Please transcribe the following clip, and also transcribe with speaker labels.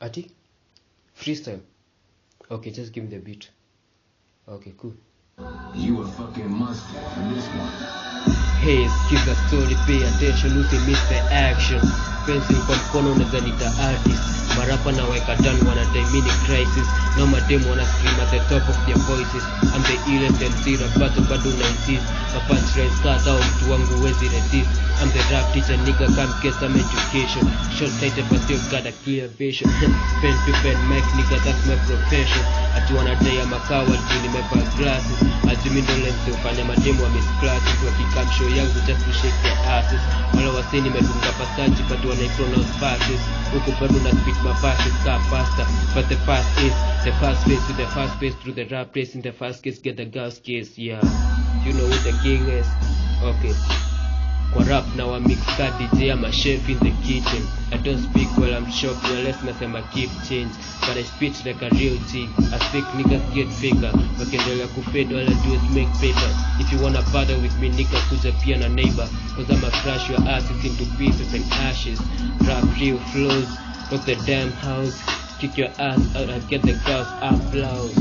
Speaker 1: Ati? Freestyle. Okay, just give me the beat. Okay, cool.
Speaker 2: You a fucking monster for this one.
Speaker 1: Hey, skiza story, pay attention, miss the action. Pencil kwa mkono unaweza nita artist. Marapa na weka down wanadaimini crisis. No madem wanna scream at the top of their voices. I'm the illest MC rapato bado na insist. My punchlines cut out mtu wangu wezi resist. I'm the rap teacher nigga come get some education. Short-sighted but still got a clear vision. Pen to pen mic nigga that's my profession. Ati wanadai ya makawa juu nimevaa glasses. Ati mi ndo lense ufanya mademu wa miss classes. Wakikam show yangu just to shake their asses. Wala wasi nimedunga pasaji but wanaipronounce passes. Huku bado na speak my passes car faster. But the fast is the fast pace with the fast pace through the rap race. In the fast case get the gas case, yeah. You know what the king is? Okay. Kwa rap now I mix car DJ, I'm a chef in the kitchen. I don't speak while I'm shopping unless nasema keep change. But I spit like a real G. As fake niggas get faker. Wakiendelea kufade all I do is make paper. If you wanna battle with me nigga kuja pia na neighbor. Cause I'ma crush your asses into pieces and ashes. Rap real flows, rock the damn house. Kick your ass out and get the girls applause.